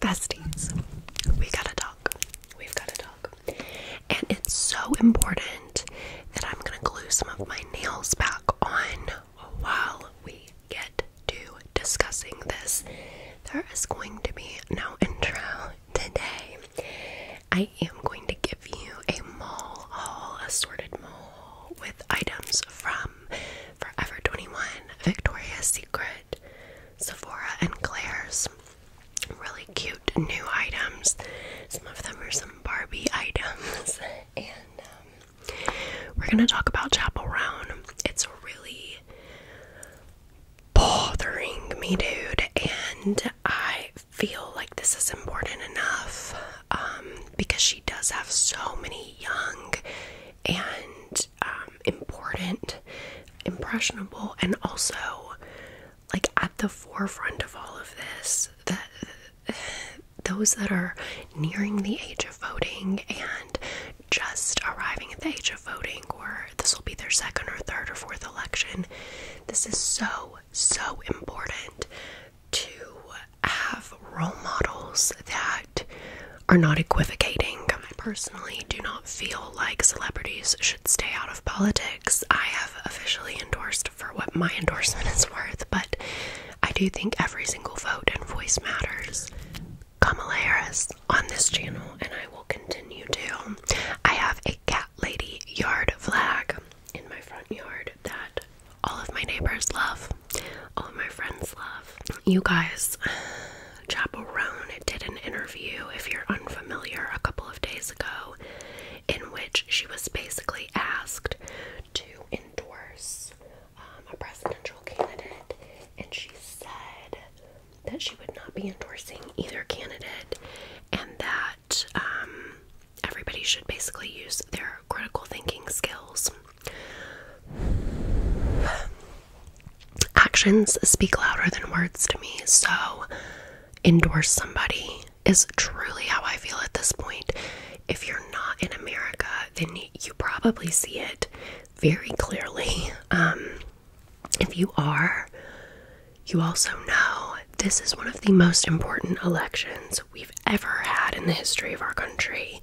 besties, we gotta talk. We've gotta talk. And it's so important that I'm gonna glue some of my nails back on while we get to discussing this. There is going to be no intro today. I am going to give you a mall haul, assorted mall with items from Forever 21, Victoria's Secret, Sephora, and Claire's. Really cute new items. Some of them are some Barbie items. And we're going to talk about Chappell Roan. It's really bothering me, dude. And I feel like this is important enough because she does have so many young and important, impressionable, and also like at the forefront of all of this, those that are nearing the age of voting and just arriving at the age of voting, or this will be their second or third or fourth election. This is so important to have role models that are not equivocating. I personally do not feel like celebrities should stay out of politics. I have officially endorsed for what my endorsement is worth, but I do think every single vote and voice matters. Kamala Harris on this channel, and I will continue to. I have a cat lady yard flag in my front yard that all of my neighbors love, all of my friends love. You guys, Chappell Roan did an interview, if you're unfamiliar, a couple of days ago, in which she was basically asked to endorse a presidential candidate, and she said that she would not be endorsing either candidate, and that everybody should basically use their critical thinking skills. Actions speak louder than words to me, so endorse somebody is truly how I feel at this point. If you're not in America, then you probably see it very clearly. If you are, you also know this is one of the most important elections we've ever had in the history of our country.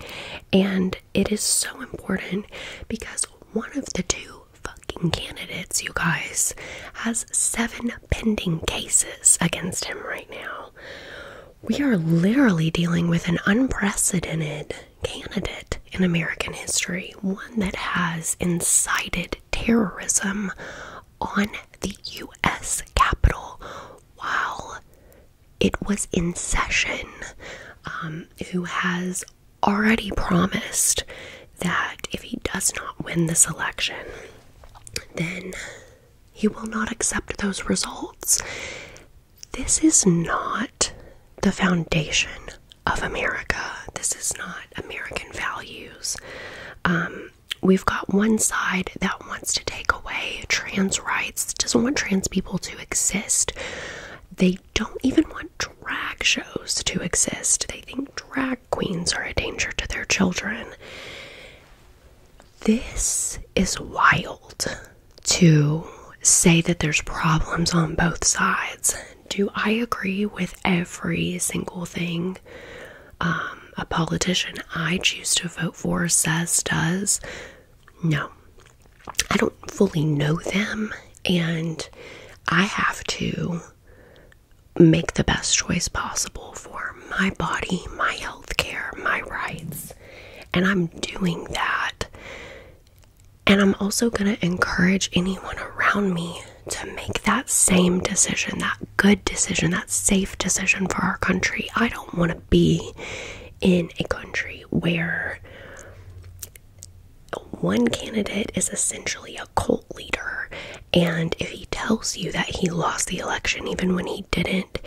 And it is so important because one of the two fucking candidates, you guys, has 7 pending cases against him right now. We are literally dealing with an unprecedented candidate in American history, one that has incited terrorism on the U.S. Capitol while it was in session, who has already promised that if he does not win this election, then he will not accept those results. This is not the foundation of America. This is not American values. We've got one side that wants to take away trans rights, doesn't want trans people to exist. They don't even want drag shows to exist. They think drag queens are a danger to their children. This is wild to say that there's problems on both sides. Do I agree with every single thing a politician I choose to vote for says does? No. I don't fully know them, and I have to make the best choice possible for my body, my health care, my rights. And I'm doing that. And I'm also going to encourage anyone around me to make that same decision, that good decision, that safe decision for our country. I don't want to be in a country where one candidate is essentially a cult leader, and if he tells you that he lost the election even when he didn't,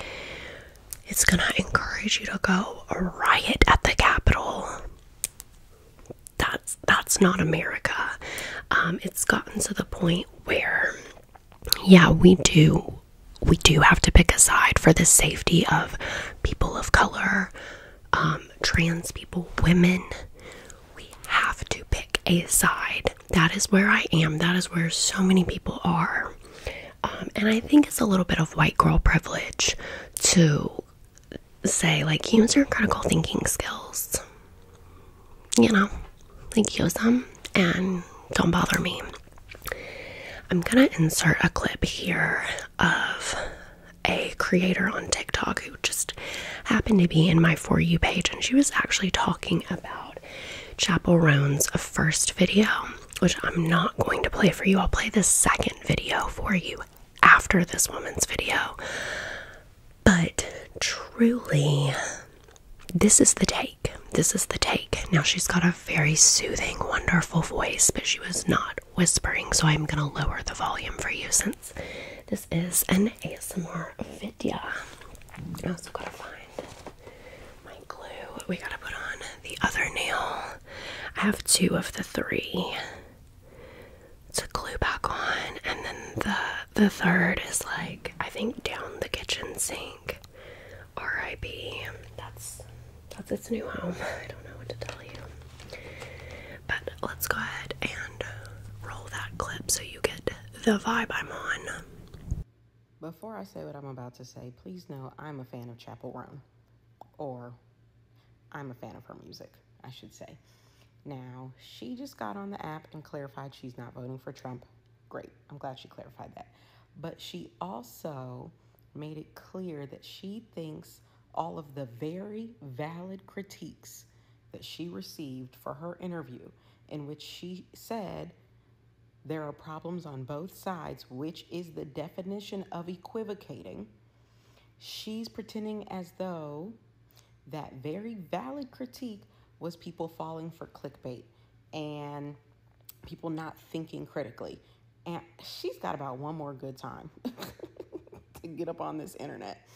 it's going to encourage you to go riot at the Capitol. That's not America. It's gotten to the point where, yeah, we do have to pick a side for the safety of people of color, trans people, women. We have to pick a side. That is where I am. That is where so many people are. And I think it's a little bit of white girl privilege to say, like, use your critical thinking skills. You know, like, use them and don't bother me. I'm gonna insert a clip here of a creator on TikTok who just happened to be in my For You page, and she was actually talking about Chappell Roan's first video, which I'm not going to play for you. I'll play the second video for you after this woman's video. But truly, this is the take. This is the take. Now, she's got a very soothing, wonderful voice, but she was not whispering, so I'm going to lower the volume for you since this is an ASMR video. I also got to find my glue. We got to put on the other nail. I have 2 of the 3 to glue back on, and then the third is, like, I think down the kitchen sink. R.I.P. That's its new home. I don't know what to tell you. But let's go ahead and roll that clip so you get the vibe I'm on. Before I say what I'm about to say, please know I'm a fan of Chappell Roan. Or, I'm a fan of her music, I should say. Now, she just got on the app and clarified she's not voting for Trump. Great. I'm glad she clarified that. But she also made it clear that she thinks all of the very valid critiques that she received for her interview, in which she said there are problems on both sides, which is the definition of equivocating. She's pretending as though that very valid critique was people falling for clickbait and people not thinking critically. And she's got about one more good time to get up on this internet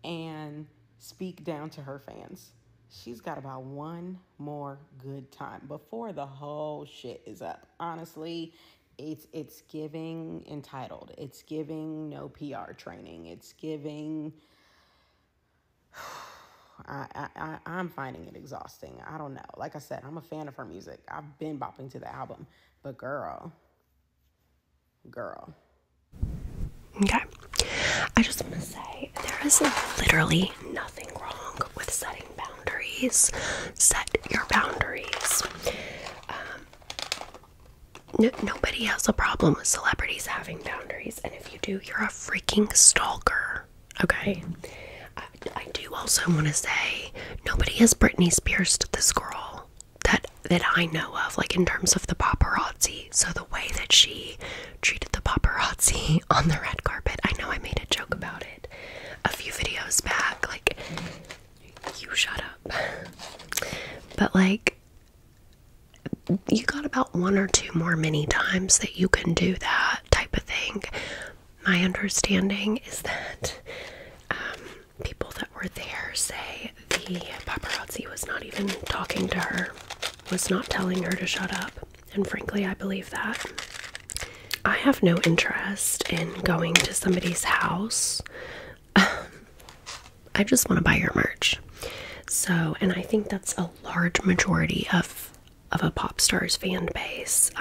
and speak down to her fans. She's got about one more good time before the whole shit is up. Honestly, it's giving entitled. It's giving no PR training. It's giving... I'm finding it exhausting. I don't know. Like I said, I'm a fan of her music. I've been bopping to the album. But girl. Okay. I just want to say, there is literally nothing wrong with setting boundaries. Set your boundaries. Nobody has a problem with celebrities having boundaries. And if you do, you're a freaking stalker. Okay? I do also want to say, nobody has Britney Spears this girl that I know of, like, in terms of the paparazzi. So the way that she treated the paparazzi on the red carpet, I know I made a joke about it a few videos back, like, you shut up. But, like, you got about 1 or 2 more mini times that you can do that type of thing. My understanding is that people that were there say the paparazzi was not even talking to her, was not telling her to shut up. And frankly, I believe that. I have no interest in going to somebody's house. I just want to buy your merch. So, and I think that's a large majority of a pop star's fan base.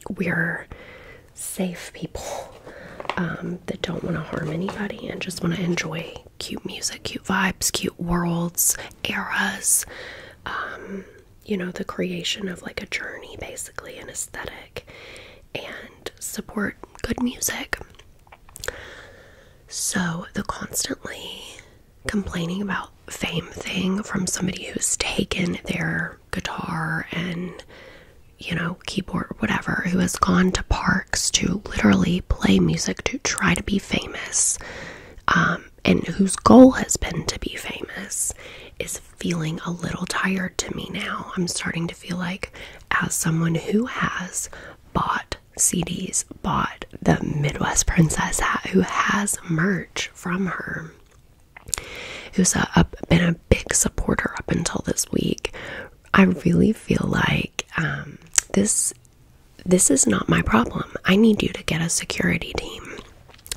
We're safe people that don't want to harm anybody and just want to enjoy cute music, cute vibes, cute worlds, eras, you know, the creation of, like, a journey, basically, an aesthetic, and support good music. So the constantly complaining about fame thing from somebody who's taken their guitar and, you know, keyboard, whatever, who has gone to parks to literally play music to try to be famous, and whose goal has been to be famous, is feeling a little tired to me now. I'm starting to feel like, as someone who has bought CDs, bought the Midwest Princess hat, who has merch from her, who's been a big supporter up until this week, I really feel like this is not my problem. I need you to get a security team.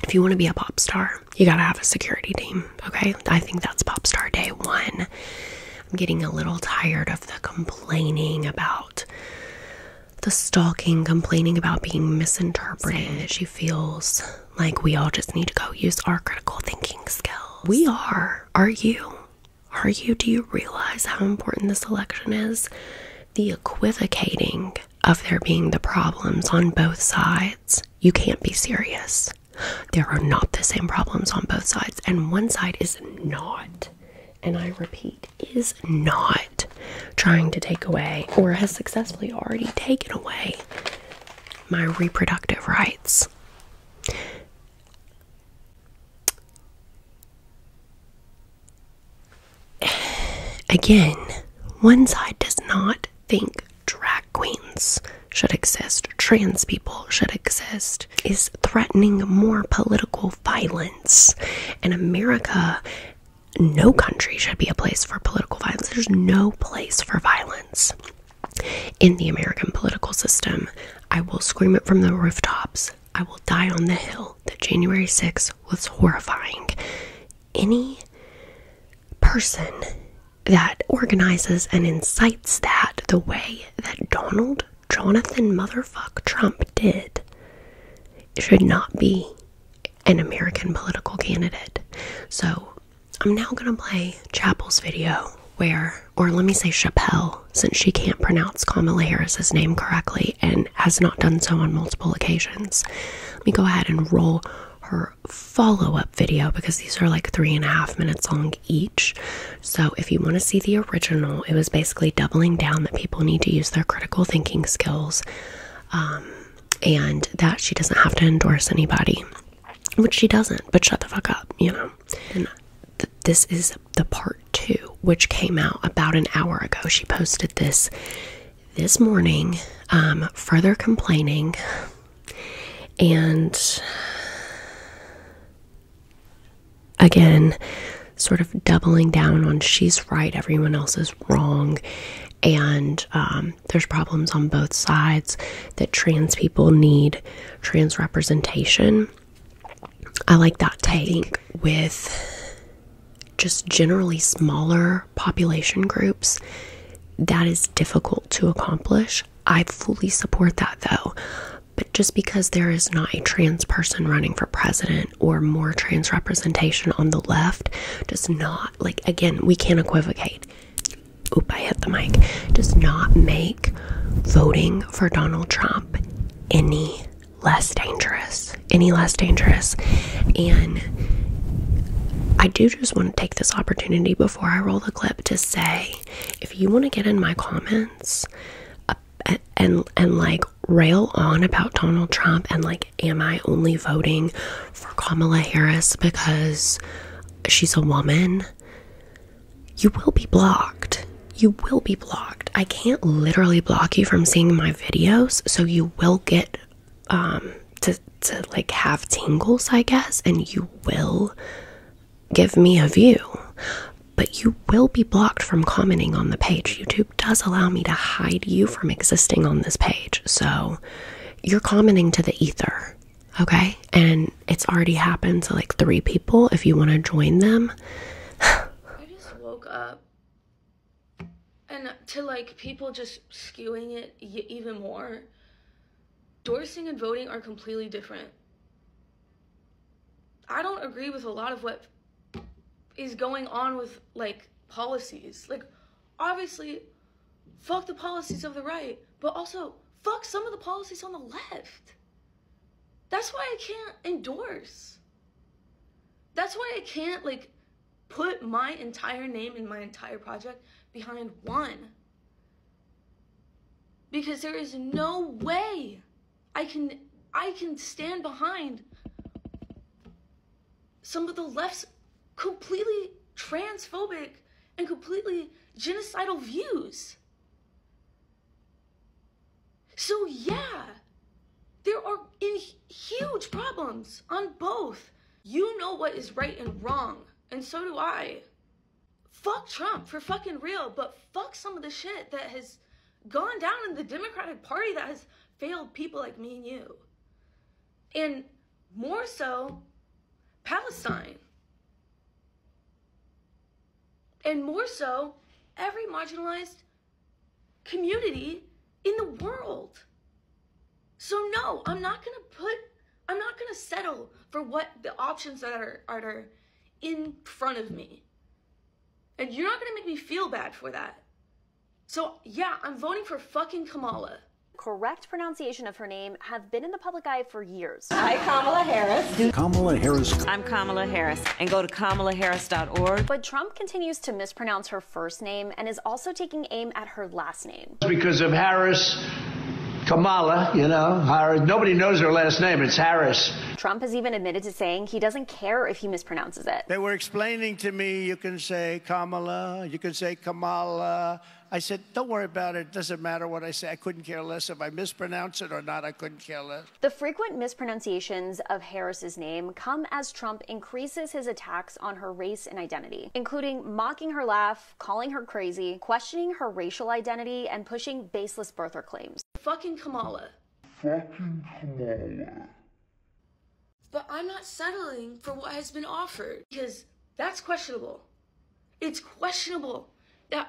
If you want to be a pop star, you gotta have a security team, okay? I think that's pop star day 1. I'm getting a little tired of the complaining about the stalking, complaining about being misinterpreted, that she feels like we all just need to go use our critical thinking skills. We are you? Are you? Do you realize how important this election is? The equivocating of there being the problems on both sides. You can't be serious. There are not the same problems on both sides, and one side is not, and I repeat, is not trying to take away, or has successfully already taken away, my reproductive rights. Again, one side does not think drag queens should exist, trans people should exist, is threatening more political violence. In America, no country should be a place for political violence. There's no place for violence in the American political system. I will scream it from the rooftops. I will die on the hill that January 6th was horrifying. Any person that organizes and incites that the way that Donald Jonathan motherfuck Trump did should not be an American political candidate. So I'm now going to play Chappell's video where, or let me say Chappell, since she can't pronounce Kamala Harris's name correctly and has not done so on multiple occasions. Let me go ahead and roll her follow-up video, because these are like 3.5 minutes long each. So if you want to see the original, it was basically doubling down that people need to use their critical thinking skills, and that she doesn't have to endorse anybody, which she doesn't, but shut the fuck up, you know. And this is the part 2, which came out about an hour ago. She posted this morning, further complaining and again sort of doubling down on she's right, everyone else is wrong, and there's problems on both sides, that trans people need trans representation. I like that take. With just generally smaller population groups, that is difficult to accomplish. I fully support that though. But just because there is not a trans person running for president or more trans representation on the left does not, like, again, we can't equivocate. Oop, I hit the mic. Does not make voting for Donald Trump any less dangerous. And I do just want to take this opportunity before I roll the clip to say, if you want to get in my comments and like rail on about Donald Trump and like, am I only voting for Kamala Harris because she's a woman? You will be blocked. You will be blocked. I can't literally block you from seeing my videos, so you will get to like have tingles, I guess, and you will give me a view. But you will be blocked from commenting on the page. YouTube does allow me to hide you from existing on this page. So you're commenting to the ether, okay? And it's already happened to like 3 people. If you want to join them. I just woke up and to like people just skewing it even more. Endorsing and voting are completely different. I don't agree with a lot of what is going on with like policies. Like, obviously fuck the policies of the right, but also fuck some of the policies on the left. That's why I can't endorse. That's why I can't like put my entire name and my entire project behind one, because there is no way I can stand behind some of the left's completely transphobic and completely genocidal views. So yeah, there are huge problems on both. You know what is right and wrong, and so do I. Fuck Trump for fucking real, but fuck some of the shit that has gone down in the Democratic Party that has failed people like me and you. And more so, Palestine. And more so, every marginalized community in the world. So no, I'm not gonna settle for what the options that are in front of me. And you're not gonna make me feel bad for that. So yeah, I'm voting for fucking Kamala. Correct pronunciation of her name have been in the public eye for years. Hi, Kamala Harris. Kamala Harris. I'm Kamala Harris, and go to kamalaharris.org. But Trump continues to mispronounce her first name and is also taking aim at her last name. Because of Harris, Kamala, you know, Harris. Nobody knows her last name. It's Harris. Trump has even admitted to saying he doesn't care if he mispronounces it. They were explaining to me, you can say Kamala, you can say Kamala. I said, don't worry about it. It doesn't matter what I say. I couldn't care less. If I mispronounce it or not, I couldn't care less. The frequent mispronunciations of Harris's name come as Trump increases his attacks on her race and identity, including mocking her laugh, calling her crazy, questioning her racial identity, and pushing baseless birther claims. Fucking Kamala. Fucking Kamala. But I'm not settling for what has been offered because that's questionable. It's questionable that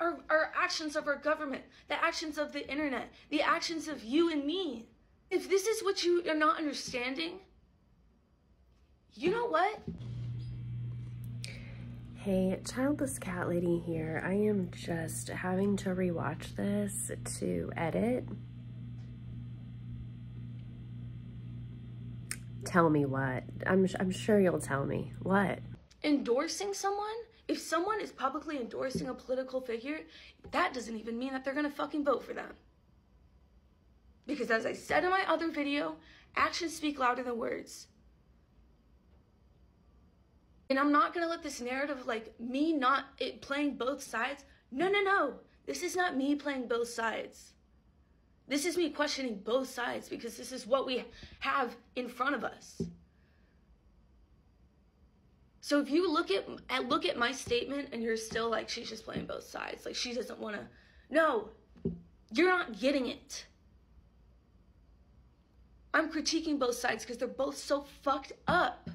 our actions of our government, the actions of the internet, the actions of you and me. If this is what you are not understanding, you know what? Hey, childless cat lady here. I am just having to rewatch this to edit. Tell me what? I'm sure you'll tell me. What? Endorsing someone? If someone is publicly endorsing a political figure, that doesn't even mean that they're gonna fucking vote for them. Because as I said in my other video, actions speak louder than words. And I'm not gonna let this narrative of like me not playing both sides. No. This is not me playing both sides. This is me questioning both sides because this is what we have in front of us. So if you look at my statement and you're still like, she's just playing both sides, like she doesn't want to, no, you're not getting it. I'm critiquing both sides because they're both so fucked up.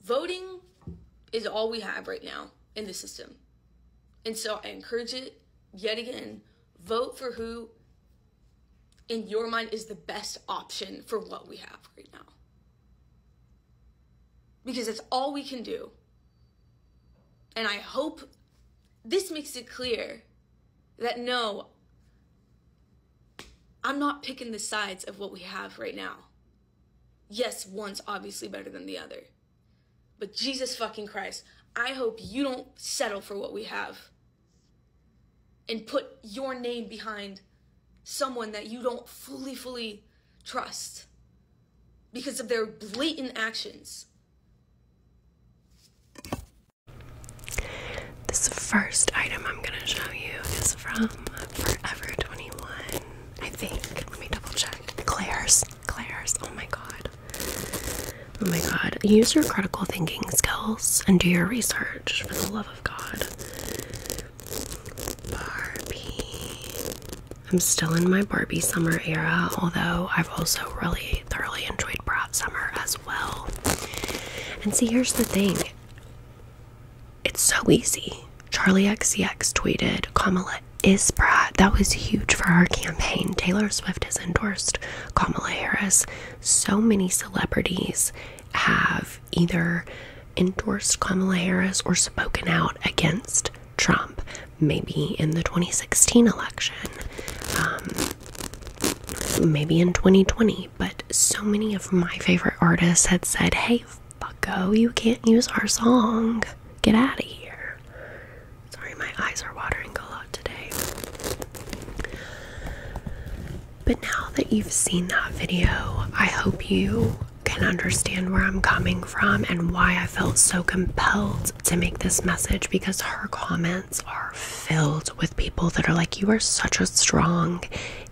Voting is all we have right now in the system. And so I encourage it yet again, vote for who in your mind is the best option for what we have right now. Because it's all we can do. And I hope this makes it clear that no, I'm not picking the sides of what we have right now. Yes, one's obviously better than the other. But Jesus fucking Christ, I hope you don't settle for what we have and put your name behind someone that you don't fully trust because of their blatant actions. This first item I'm gonna show you is from Forever 21. I think. Let me double check. Claire's. Oh my god. Oh my god. Use your critical thinking skills and do your research for the love of God. Barbie. I'm still in my Barbie summer era, although I've also really thoroughly enjoyed Brat summer as well. And see, here's the thing. It's so easy. Charlie XCX tweeted, Kamala is Brat. That was huge for our campaign. Taylor Swift has endorsed Kamala Harris. So many celebrities have either endorsed Kamala Harris or spoken out against Trump. Maybe in the 2016 election. Maybe in 2020. But so many of my favorite artists had said, hey, fucko, you can't use our song. Get out of here. Sorry, my eyes are watering a lot today. But now that you've seen that video, I hope you can understand where I'm coming from and why I felt so compelled to make this message, because her comments are filled with people that are like, you are such a strong,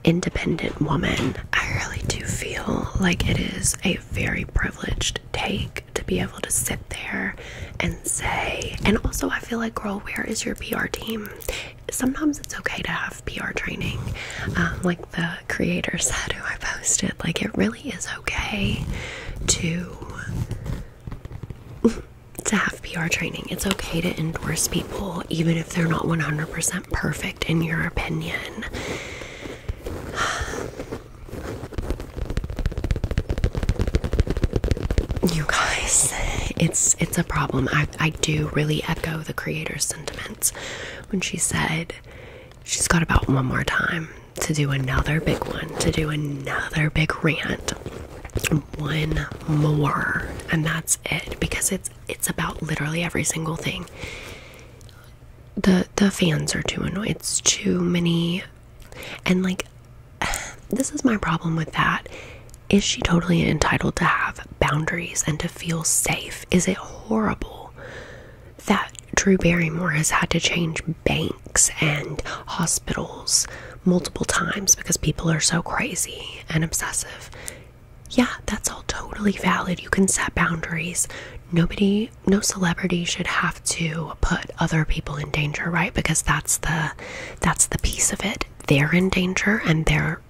independent woman. I really do feel like it is a very privileged take to be able to sit there and say, and also I feel like, girl, where is your PR team? Sometimes it's okay to have PR training, like the creator said who I posted. Like, it really is okay to have PR training. It's okay to endorse people even if they're not 100% perfect in your opinion. You guys, it's a problem. I do really echo the creator's sentiments when she said she's got about one more time to do another big one, to do another big rant. One more, and that's it, because it's about literally every single thing. The fans are too annoying. It's too many, and like, this is my problem with that. Is she totally entitled to have boundaries and to feel safe? Is it horrible that Drew Barrymore has had to change banks and hospitals multiple times because people are so crazy and obsessive? Yeah, that's all totally valid. You can set boundaries. No celebrity should have to put other people in danger, right? Because that's the piece of it. They're in danger, and their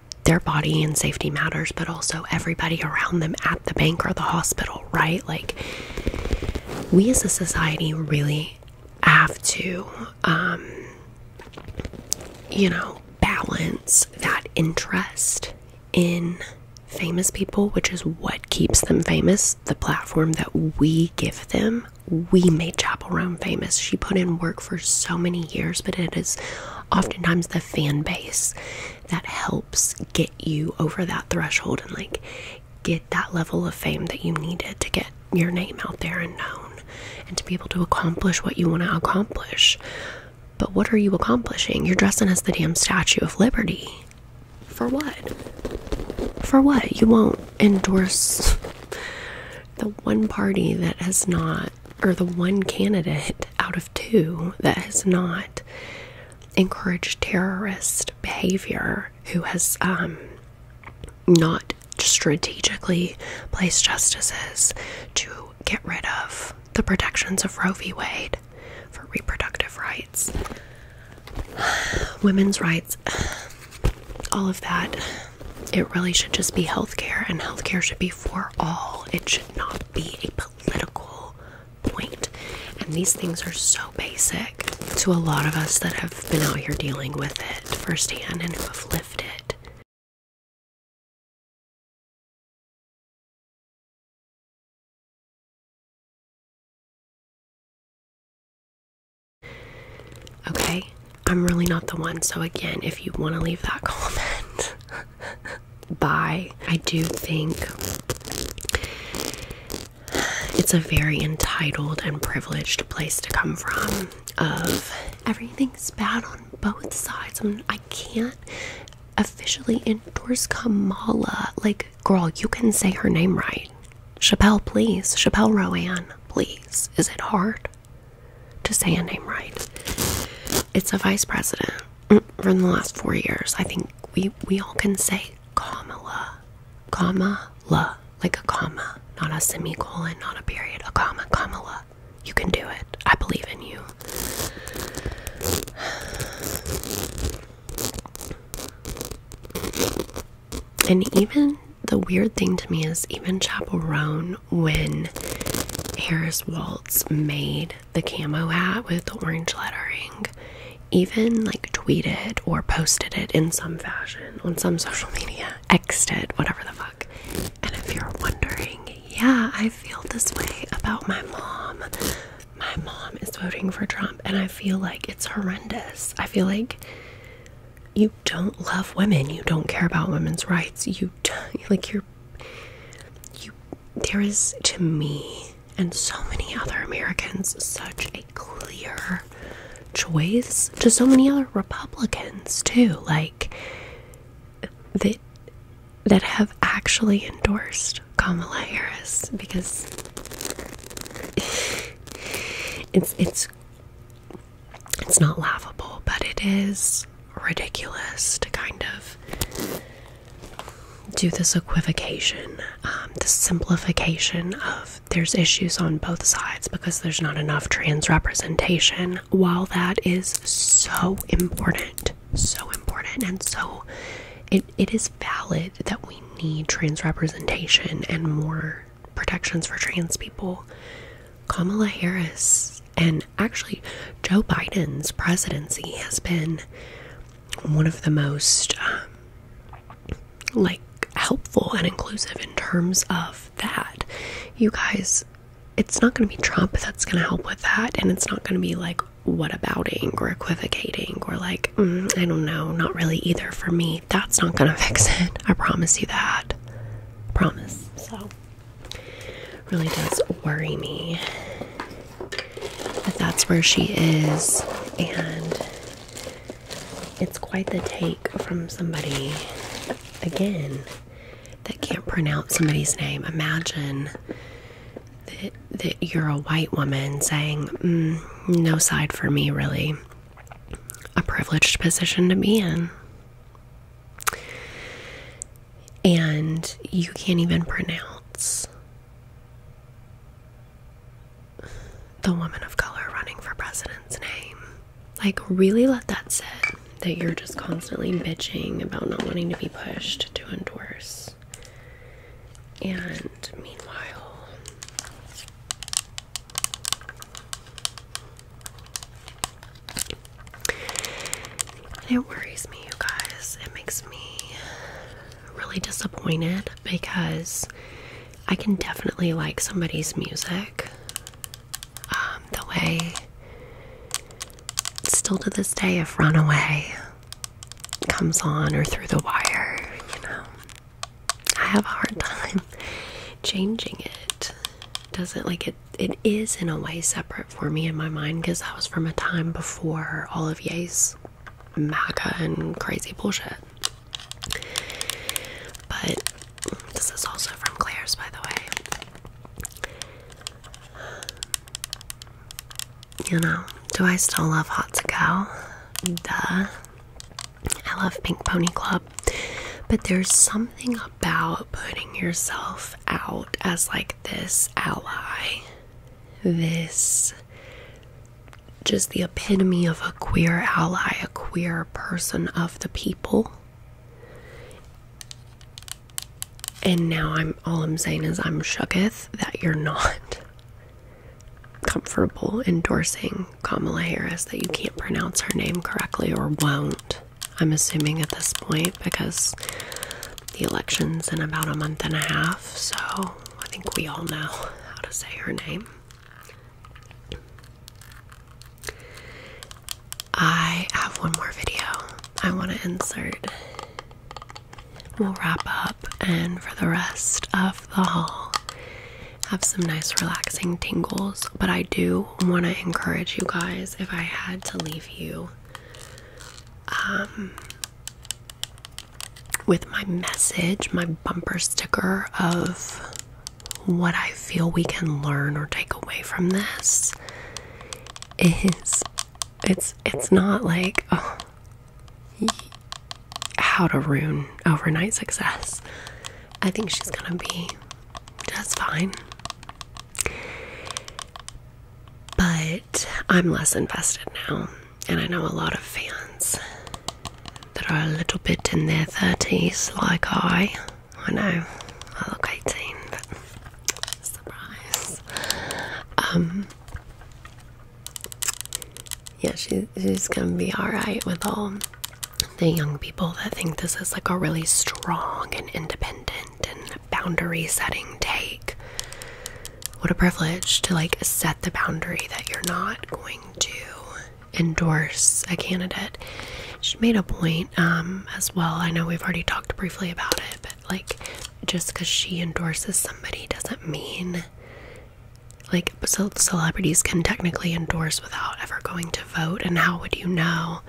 body and safety matters, but also everybody around them at the bank or the hospital, right? Like, we as a society really have to, balance that interest in famous people, which is what keeps them famous, the platform that we give them. We made Chappell Roan famous. She put in work for so many years, but it is oftentimes the fan base that helps get you over that threshold and like get that level of fame that you needed to get your name out there and known and to be able to accomplish what you want to accomplish. But what are you accomplishing? You're dressing as the damn Statue of Liberty. For what? For what? You won't endorse the one party that has not, or the one candidate out of two that has not encouraged terrorist behavior, who has not strategically placed justices to get rid of the protections of Roe v. Wade for reproductive rights, women's rights, all of that. It really should just be healthcare, and healthcare should be for all. It should not be a political point. And these things are so basic to a lot of us that have been out here dealing with it firsthand and who have lived it. Okay, I'm really not the one. So again, if you want to leave that comment, bye. I do think it's a very entitled and privileged place to come from, of everything's bad on both sides. I can't officially endorse Kamala. Like, girl, you can say her name right. Chappell, please. Chappell Roan, please. Is it hard to say a name right? It's a vice president for the last 4 years. I think we all can say Kamala, like a comma, not a semicolon, not a period, a comma, Kamala. You can do it. I believe in you. And even the weird thing to me is, even Chappell Roan, when Harris Waltz made the camo hat with the orange lettering, even like tweeted or posted it in some fashion on some social media, X'd it, whatever the fuck. And if you're wondering, yeah, I feel this way about my mom. My mom is voting for Trump, and I feel like it's horrendous. I feel like you don't love women. You don't care about women's rights. There is, to me and so many other Americans, such a clear choice to so many other Republicans too, like that have actually endorsed Kamala Harris, because it's not laughable, but it is ridiculous to kind of do this equivocation, this simplification of there's issues on both sides because there's not enough trans representation, while that is so important, and so it is valid that we need trans representation and more protections for trans people. Kamala Harris, and actually Joe Biden's presidency, has been one of the most helpful and inclusive in terms of that. You guys, it's not going to be Trump that's going to help with that. And it's not going to be like whatabouting or equivocating or like, I don't know, not really either for me. That's not going to fix it. I promise you that. Promise. So, really does worry me that that's where she is. And it's quite the take from somebody, again, that can't pronounce somebody's name. Imagine that you're a white woman saying, no side for me, really. A privileged position to be in. And you can't even pronounce the woman of color running for president's name. Like, really let that sit. That you're just constantly bitching about not wanting to be pushed to endorse. And meanwhile, it worries me, you guys. It makes me really disappointed because I can definitely like somebody's music. The way, still to this day, if Runaway comes on or Through the Wire, you know, I have a hard time changing it. Doesn't like it is in a way separate for me in my mind because that was from a time before all of Ye's MAGA and crazy bullshit. But this is also from Claire's, by the way. You know, do I still love Hot to Go? Duh. I love Pink Pony Club. But there's something about putting yourself out as like this ally. This, just the epitome of a queer ally, a queer person of the people. And now all I'm saying is I'm shooketh that you're not comfortable endorsing Kamala Harris, that you can't pronounce her name correctly or won't. I'm assuming at this point because the election's in about a month and a half, so I think we all know how to say her name. I have one more video I want to insert. We'll wrap up, and for the rest of the haul, have some nice relaxing tingles. But I do want to encourage you guys, if I had to leave you with my message, my bumper sticker of what I feel we can learn or take away from this, is it's not like how to ruin overnight success. I think she's gonna be just fine. But I'm less invested now, and I know a lot of fans that are a little bit in their 30s, like I know, I look 18, but surprise. Yeah, she's gonna be alright with all the young people that think this is like a really strong and independent and boundary setting take. What a privilege to like set the boundary that you're not going to endorse a candidate. She made a point as well. I know we've already talked briefly about it, but like just because she endorses somebody doesn't mean like, so celebrities can technically endorse without ever going to vote, and how would you know?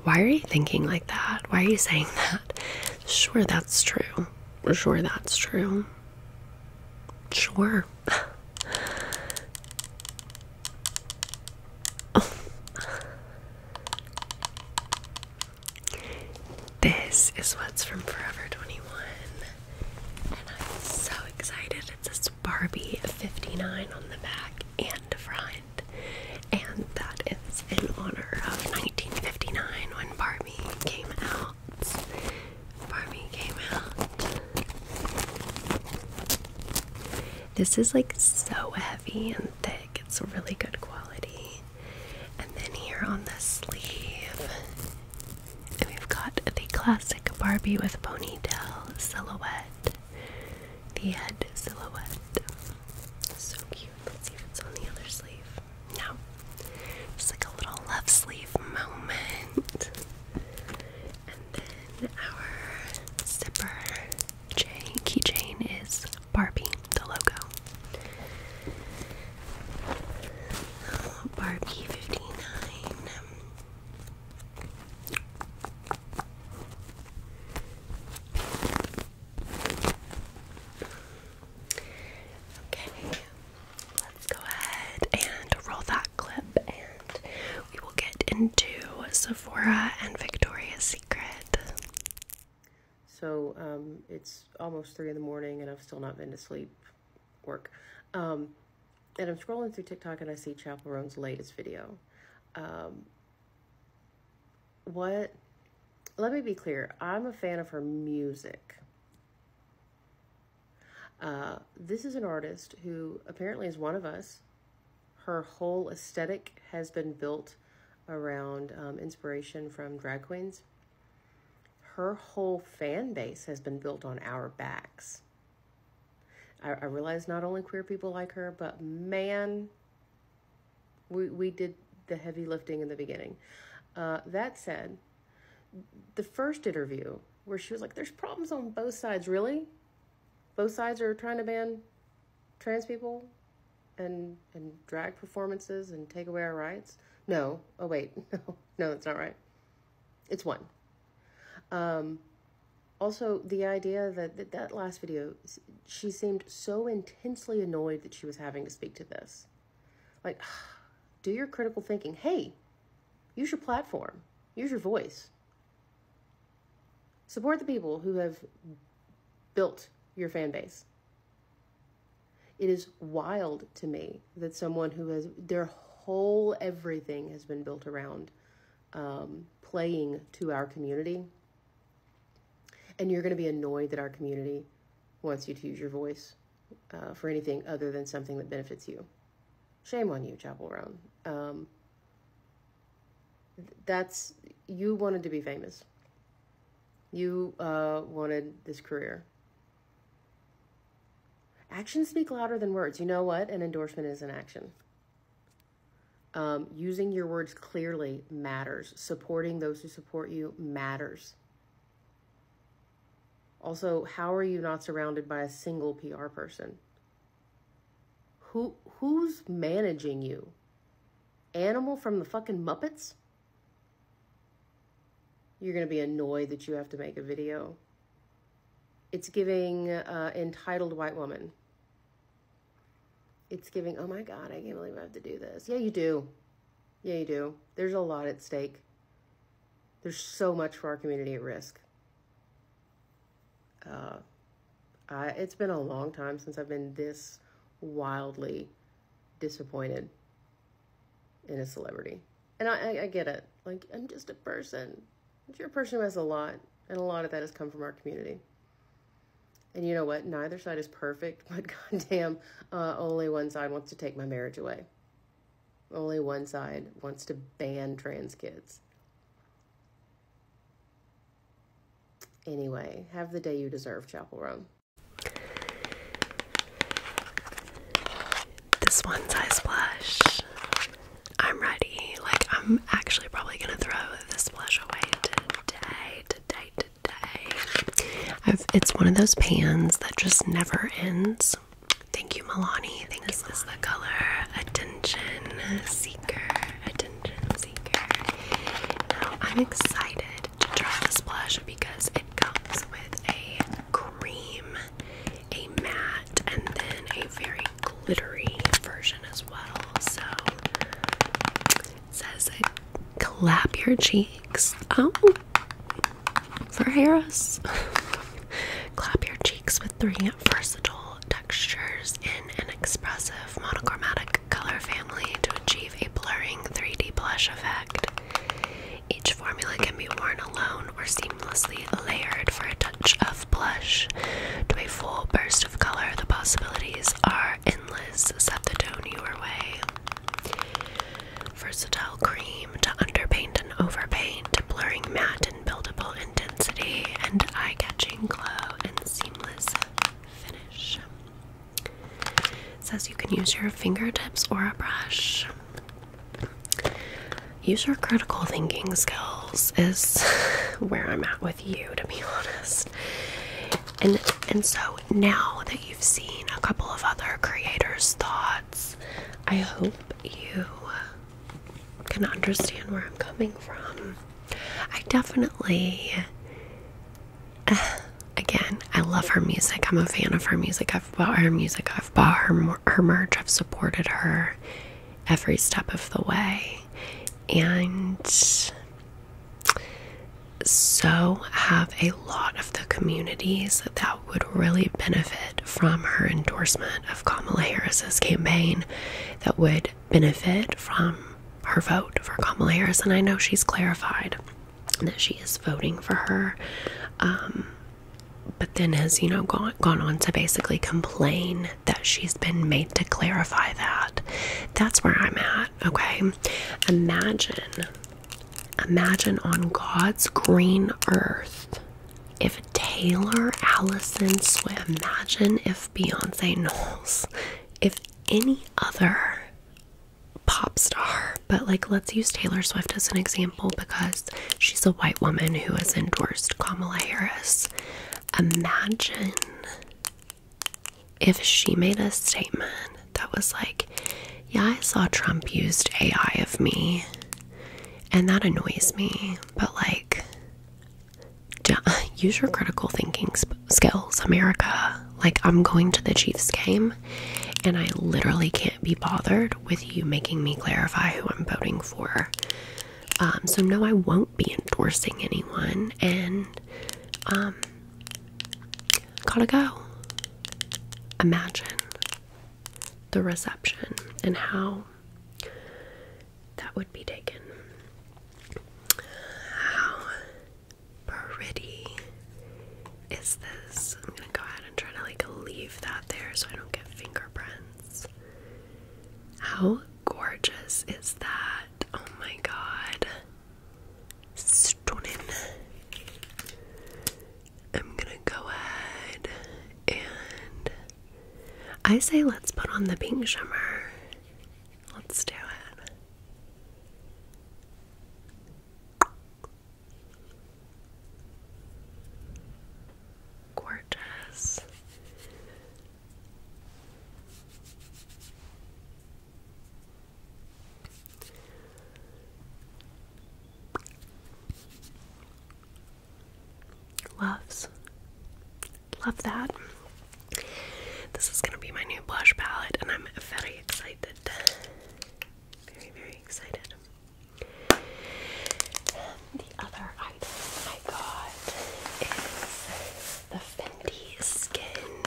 Why are you thinking like that? Why are you saying that? Sure, that's true. Sure, that's true. Sure. This is what's from Forever 21. And I'm so excited. It's this Barbie 59 on the back and front. And that is in honor of 1959 when Barbie came out. This is like so heavy and thick. It's really good quality. And then here on the sleeve, we've got the classic Barbie with ponytail silhouette the head silhouette. So cute. Let's see if it's on the other sleeve. No. Just like a little love sleeve moment. And then our zipper keychain is Barbie, the logo. Barbie 59. Okay, let's go ahead and roll that clip and we will get into Sephora and Victoria's Secret. So it's almost 3 in the morning and I've still not been to sleep work. And I'm scrolling through TikTok and I see Chappell Roan's latest video. Let me be clear. I'm a fan of her music. This is an artist who apparently is one of us. Her whole aesthetic has been built around inspiration from drag queens. Her whole fan base has been built on our backs. I realize not only queer people like her, but man, we did the heavy lifting in the beginning. That said, the first interview where she was like, there's problems on both sides, really? Both sides are trying to ban trans people and drag performances and take away our rights? No. Oh, wait. No, that's not right. It's one. Also, the idea that last video, she seemed so intensely annoyed that she was having to speak to this. Like, do your critical thinking. Hey, use your platform. Use your voice. Support the people who have built your fan base. It is wild to me that someone who has, their whole everything has been built around playing to our community. And you're going to be annoyed that our community wants you to use your voice for anything other than something that benefits you. Shame on you, Chappell Roan. You wanted to be famous. You wanted this career. Actions speak louder than words. You know what? An endorsement is an action. Using your words clearly matters. Supporting those who support you matters. Also, how are you not surrounded by a single PR person? Who's managing you? Animal from the fucking Muppets? You're going to be annoyed that you have to make a video. It's giving entitled white woman. It's giving, oh my God, I can't believe I have to do this. Yeah, you do. Yeah, you do. There's a lot at stake. There's so much for our community at risk. It's been a long time since I've been this wildly disappointed in a celebrity. And I get it. Like, I'm just a person. You're a person who has a lot. And a lot of that has come from our community. And you know what? Neither side is perfect. But goddamn, only one side wants to take my marriage away. Only one side wants to ban trans kids. Anyway, have the day you deserve, Chappell Roan. This one's eyes blush. I'm ready. Like, I'm actually probably gonna throw this blush away today. It's one of those pans that just never ends. Thank you, Milani. This is the color Attention Seeker. Now, I'm excited to try this blush because it comes with a cream, a matte, and then a very glittery version as well. So it says clap your cheeks. Oh, for Harris. Clap your cheeks with 3 versatile textures in an expressive monochromatic color family to achieve a blurring 3D blush effect. Each formula can be worn alone or seamlessly layered for a touch of blush. To a full burst of color, the possibilities are endless. Set the tone your way. Versatile cream to underpaint and overpaint, blurring matte and buildable intensity, and eye-catching glow and seamless finish. says you can use your fingertips or a brush. Use your critical thinking skills is where I'm at with you, to be honest. And so now that you've seen a couple of other creators' thoughts, I hope you can understand where I'm coming from. I definitely, again, I love her music. I'm a fan of her music. I've bought her music. I've bought her merch. I've supported her every step of the way. And so have a lot of the communities that would really benefit from her endorsement of Kamala Harris's campaign, that would benefit from her vote for Kamala Harris. And I know she's clarified that she is voting for her, but then has, you know, gone on to basically complain that she's been made to clarify that. That's where I'm at, okay? Imagine on God's green earth if Taylor Allison Swift, imagine if Beyonce Knowles, if any other pop star, but like, let's use Taylor Swift as an example because she's a white woman who has endorsed Kamala Harris. Imagine if she made a statement that was like, yeah, I saw Trump used AI of me, and that annoys me, but like, use your critical thinking skills, America. Like, I'm going to the Chiefs game, and I literally can't be bothered with you making me clarify who I'm voting for. So no, I won't be endorsing anyone, and gotta go. Imagine the reception and how that would be taken. How pretty is this? I'm gonna go ahead and try to like leave that there so I don't get fingerprints. How gorgeous is that? Oh my god. Stunning. I'm gonna go ahead and I say let's put on the pink shimmer. Let's do it. Gorgeous. Love that. This is gonna be my new blush palette, and I'm very excited. Very, very excited. The other item I got is the Fenty Skin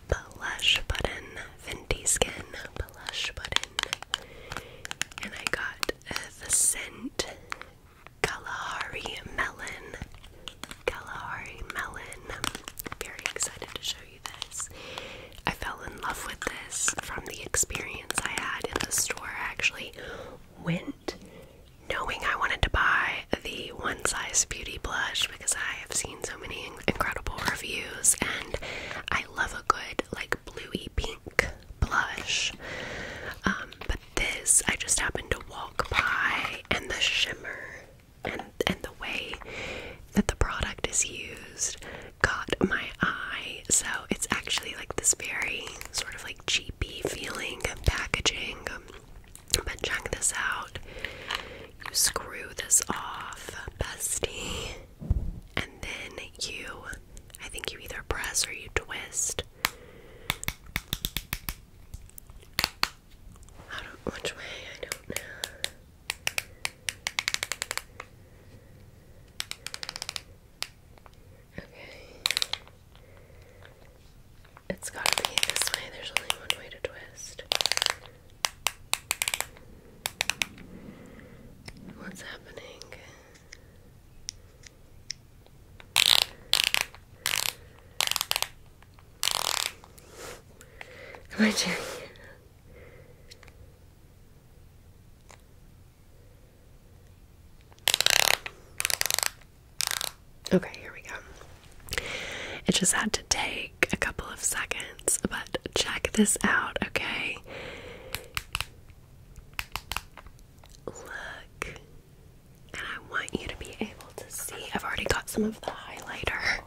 Blush Button. Fenty Skin Blush Button. And I got the scent Kalahari Melon. Very excited to show you this. I fell in love with this from the experience I had in the store. I actually went knowing I wanted to buy the One Size Beauty blush because I have seen so many incredible reviews, and I love a good like bluey pink blush. But this, I just happened to walk by, and the shimmer and the way that the product is used caught my eye. So it's actually like this very sort of like cheapy feeling packaging. But check this out. You screw this off, bestie, and then I think you either press or you twist. Which way, I don't know. It's gotta be this way. There's only one way to twist. What's happening? Am I doing it? Okay, here we go. It just had to take a couple of seconds, but check this out, okay? Look. And I want you to be able to see. I've already got some of the highlighter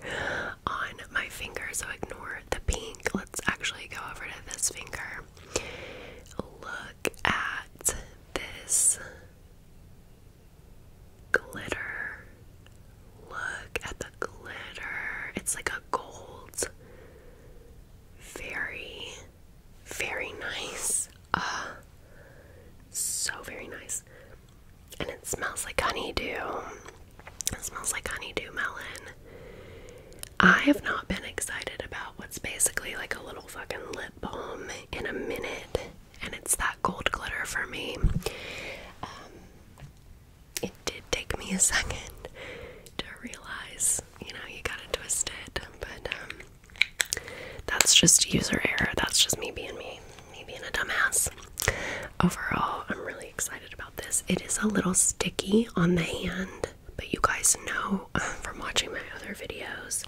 on my finger, so ignore the pink. Let's actually go over to this finger. Look at this glitter. Look at the glitter. It's like a gold. Very, very nice. So very nice. And it smells like honeydew. It smells like honeydew melon. I have not been excited about what's basically like a little fucking lip balm in a minute. And it's that gold glitter for me. It did take me a second to realize, you gotta twist it. But that's just user error. That's just me being a dumbass. Overall, I'm really excited about this. It is a little sticky on the hand, but you guys know from watching my other videos,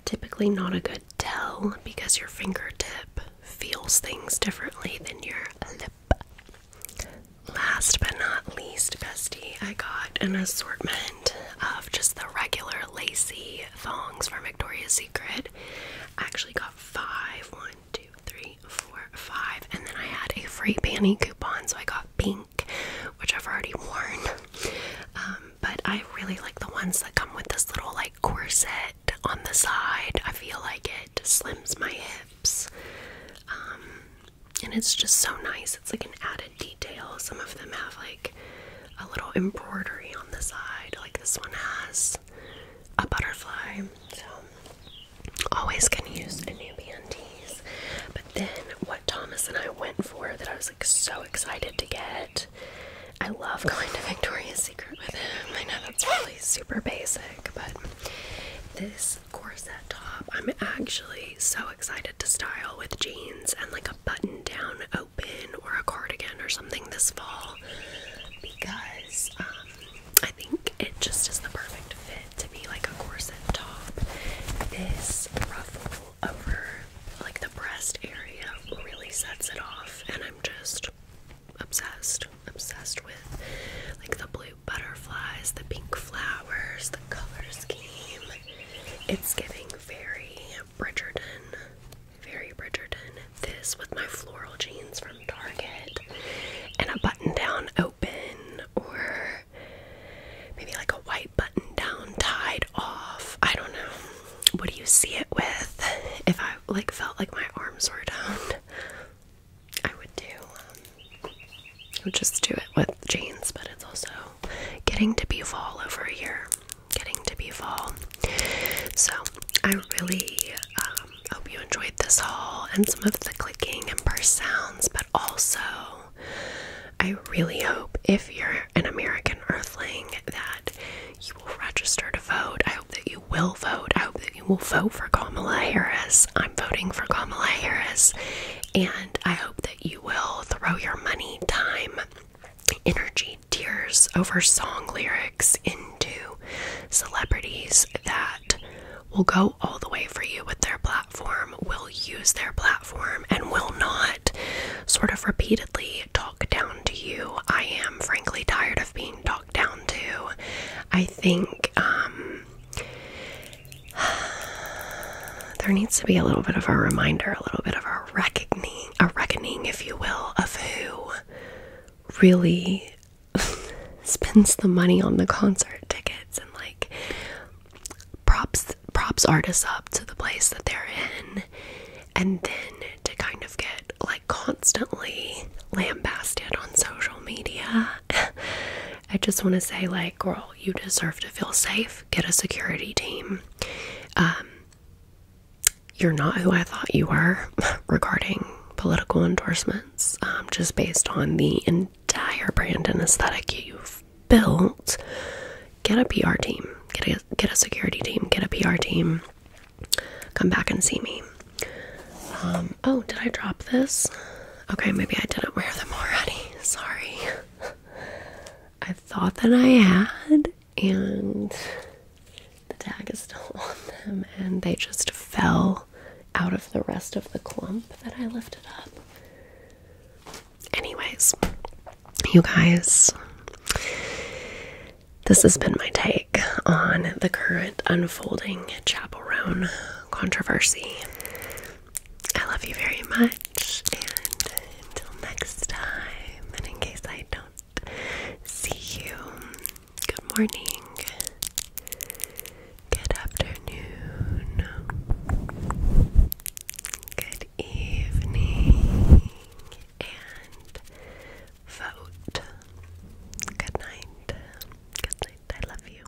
typically not a good tell because your fingertip feels things differently than your lip. Last but not least, bestie, I got an assortment of just the regular lacy thongs from Victoria's Secret. I actually got 5. 1, 2, 3, 4, 5. And then I had a free panty coupon, so I got pink, which I've already worn. But I really like the ones that come with this little like corset on the side. I feel like it slims my hips. And it's just so nice. It's like an added detail. Some of them have like a little embroidery on the side. Like this one has a butterfly. So always can use a new panties. But then what Thomas and I went for that I was like so excited to get. I love going to Victoria's Secret with him. I know that's really super basic, but this corset top I'm actually so excited to style with jeans and like a button down open or a cardigan or something this fall, because I think it just is the perfect fit to be like a corset top. This ruffle over like the breast area really sets it off, and I'm just obsessed with like the blue butterflies, the pink flowers, the color scheme. It's giving very Bridgerton, this with my floral jeans from Target and a button down open, or maybe like a white button down tied off. I don't know. What do you see it with? If I like felt like my arms were down, I would just do it with jeans. But it's also getting to be fall over here. So I really hope you enjoyed this haul and some of the clicking and purse sounds, but also I really hope if you're an American Earthling that you will register to vote. I hope that you will vote. I hope that you will vote for Kamala Harris. I'm voting for Kamala Harris, and I hope that you will throw your money, time, energy, tears over song lyrics into celebrities that will go all the way for you with their platform, will use their platform, and will not sort of repeatedly talk down to you. I am frankly tired of being talked down to. I think there needs to be a little bit of a reminder, a little bit of a reckoning, if you will, of who really spends the money on the concert tickets and like props artists up to the place that they're in, and then to kind of get like constantly lambasted on social media. I just want to say, like, girl, you deserve to feel safe. Get a security team. You're not who I thought you were regarding political endorsements, just based on the entire brand and aesthetic you've built. Get a PR team. Get a security team. Get a PR team. Come back and see me. Oh, did I drop this? Okay, maybe I didn't wear them already. Sorry. I thought that I had, and the tag is still on them, and they just fell out of the rest of the clump that I lifted up. Anyways, you guys, this has been my take on the current unfolding Chappell Roan controversy. I love you very much, and until next time, and in case I don't see you, good morning, good afternoon, good evening, and vote. Good night. Good night. I love you.